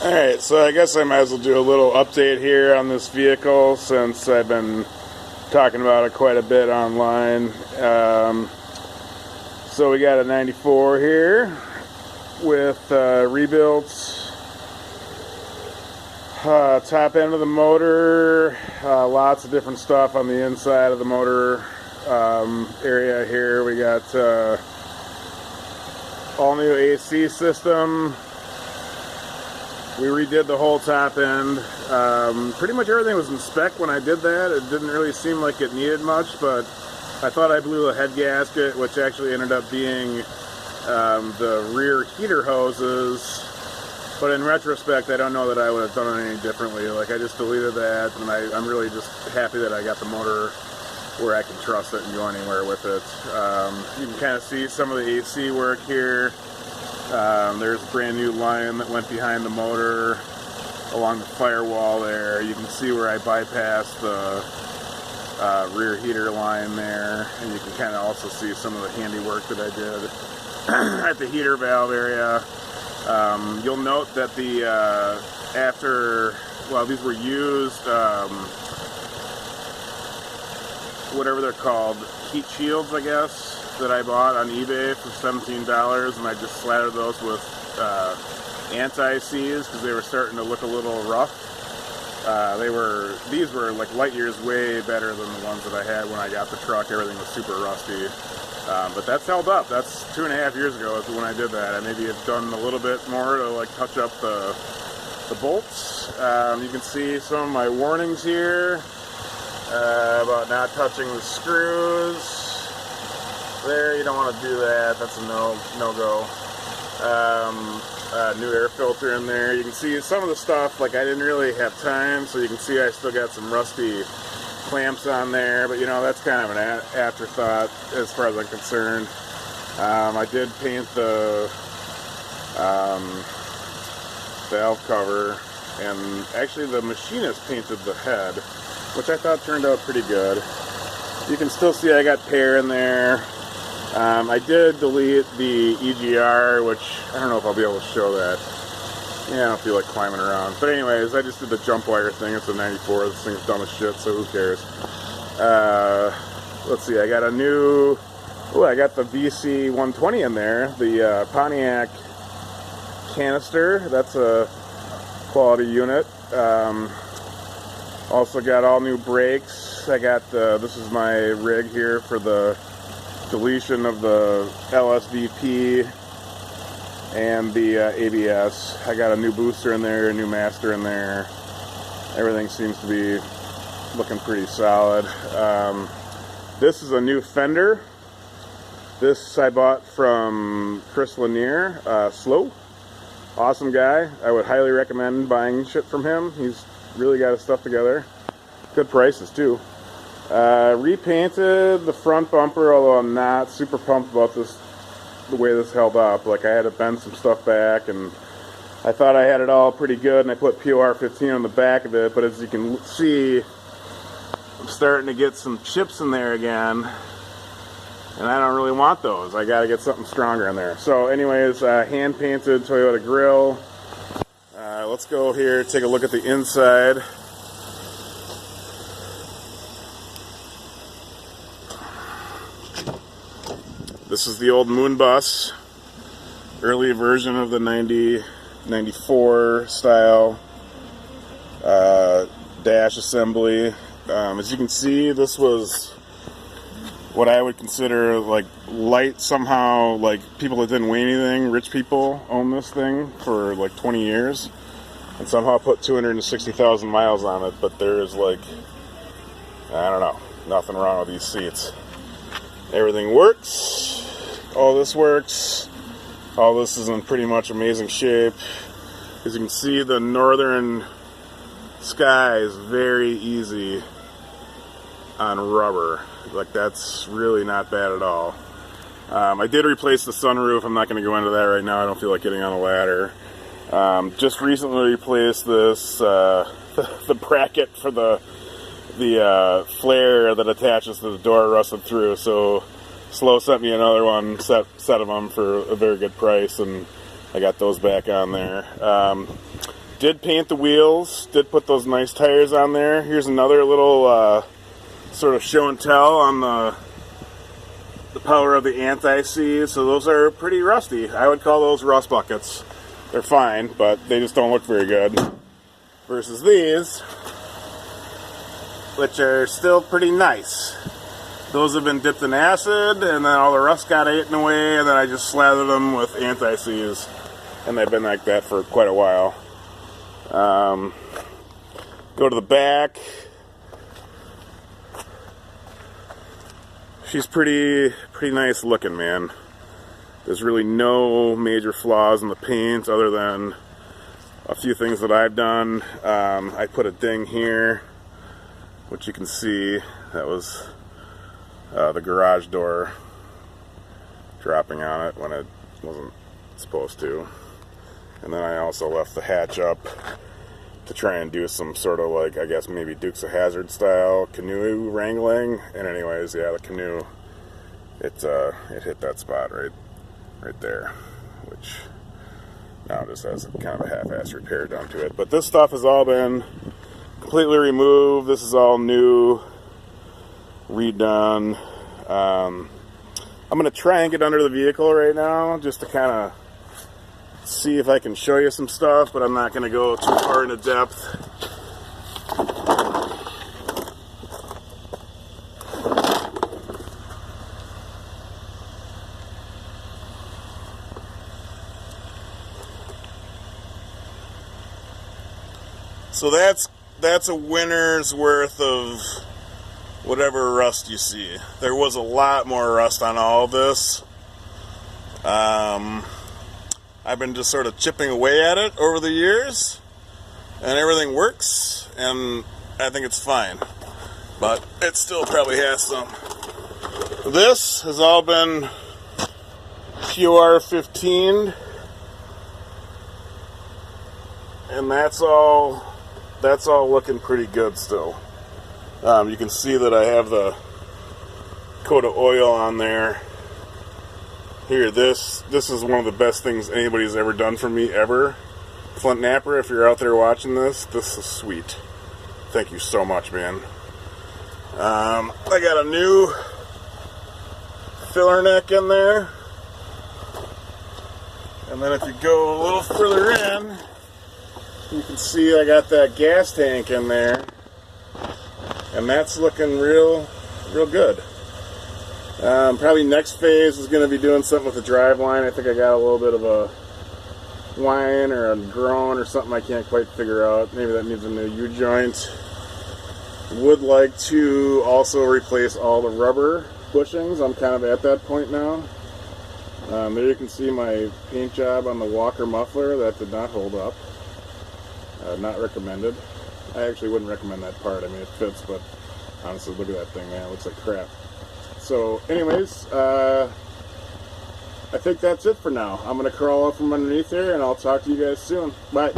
Alright, so I guess I might as well do a little update here on this vehicle since I've been talking about it quite a bit online. So we got a 94 here with rebuilt top end of the motor, lots of different stuff on the inside of the motor area here. We got all new AC system. We redid the whole top end. Pretty much everything was in spec when I did that. It didn't really seem like it needed much, but I thought I blew a head gasket, which actually ended up being the rear heater hoses. But in retrospect, I don't know that I would have done it any differently. Like, I just deleted that, and I'm really just happy that I got the motor where I can trust it and go anywhere with it. You can kind of see some of the AC work here. There's a brand new line that went behind the motor along the firewall there. You can see where I bypassed the rear heater line there, and you can kind of also see some of the handiwork that I did at the heater valve area. You'll note that the these were used, whatever they're called, heat shields, I guess, that I bought on eBay for $17, and I just slathered those with anti-seize because they were starting to look a little rough. These were like light years way better than the ones that I had when I got the truck. Everything was super rusty. But that's held up. That's 2.5 years ago is when I did that. I maybe have done a little bit more to like touch up the bolts. You can see some of my warnings here about not touching the screws. There, you don't want to do that. That's a no-go. New air filter in there. You can see some of the stuff, like I didn't really have time, so you can see I still got some rusty clamps on there, but you know, that's kind of an afterthought as far as I'm concerned. I did paint the valve cover, and actually the machinist painted the head, which I thought turned out pretty good. You can still see I got pear in there. I did delete the EGR, which I don't know if I'll be able to show that. Yeah, I don't feel like climbing around. But anyways, I just did the jump wire thing. It's a 94. This thing's dumb as shit, so who cares? Let's see, I got a new... Oh, I got the VC 120 in there. The Pontiac canister. That's a quality unit. Also got all new brakes. I got this is my rig here for the deletion of the LSVP and the ABS. I got a new booster in there, a new master in there. Everything seems to be looking pretty solid. This is a new fender. This I bought from Chris Lanier, Slow. Awesome guy. I would highly recommend buying shit from him. He's really got his stuff together. Good prices too. Repainted the front bumper, although I'm not super pumped about this, the way this held up. Like, I had to bend some stuff back, and I thought I had it all pretty good, and I put POR 15 on the back of it, but as you can see, I'm starting to get some chips in there again, and I don't really want those. I gotta get something stronger in there. So anyways, hand painted Toyota grill. Let's go here, take a look at the inside. This is the old Moon Bus, early version of the 94 style dash assembly. As you can see, this was what I would consider like light somehow, like people that didn't weigh anything, rich people own this thing for like 20 years and somehow put 260,000 miles on it, but there is like, I don't know, nothing wrong with these seats. Everything works. All this works. All this is in pretty much amazing shape. As you can see, the northern sky is very easy on rubber. Like, that's really not bad at all. I did replace the sunroof. I'm not going to go into that right now. I don't feel like getting on a ladder. Just recently replaced this, the bracket for the flare that attaches to the door rusted through, so Slow sent me another one, set of them for a very good price, and I got those back on there. Did paint the wheels, did put those nice tires on there. Here's another little sort of show and tell on the power of the anti-seize. So those are pretty rusty. I would call those rust buckets. They're fine, but they just don't look very good. Versus these, which are still pretty nice. Those have been dipped in acid, and then all the rust got eaten away, and then I just slathered them with anti-seize. And they've been like that for quite a while. Go to the back. She's pretty nice looking, man. There's really no major flaws in the paint other than a few things that I've done. I put a ding here, which you can see. That was the garage door dropping on it when it wasn't supposed to. And then I also left the hatch up to try and do some sort of, like, I guess maybe Dukes of Hazzard style canoe wrangling. And anyways, yeah, the canoe, it hit that spot right there, which now just has kind of a half-assed repair done to it. But this stuff has all been completely removed. This is all new, redone. I'm going to try and get under the vehicle right now just to kind of see if I can show you some stuff, but I'm not going to go too far into depth. So that's a winter's worth of whatever rust you see. There was a lot more rust on all of this. I've been just sort of chipping away at it over the years, and everything works, and I think it's fine. But it still probably has some. This has all been QR15, and that's all looking pretty good still. You can see that I have the coat of oil on there. Here, this is one of the best things anybody's ever done for me, ever. Flint Napper, if you're out there watching this is sweet. Thank you so much, man. I got a new filler neck in there. And then if you go a little further in, you can see I got that gas tank in there. And that's looking real good. Probably next phase is going to be doing something with the drive line. I think I got a little bit of a whine or a groan or something I can't quite figure out. Maybe that needs a new U-joint. Would like to also replace all the rubber bushings. I'm kind of at that point now. There you can see my paint job on the Walker muffler. That did not hold up. Not recommended. I actually wouldn't recommend that part. I mean, it fits, but honestly, look at that thing, man. It looks like crap. So, anyways, I think that's it for now. I'm going to crawl up from underneath here, and I'll talk to you guys soon. Bye.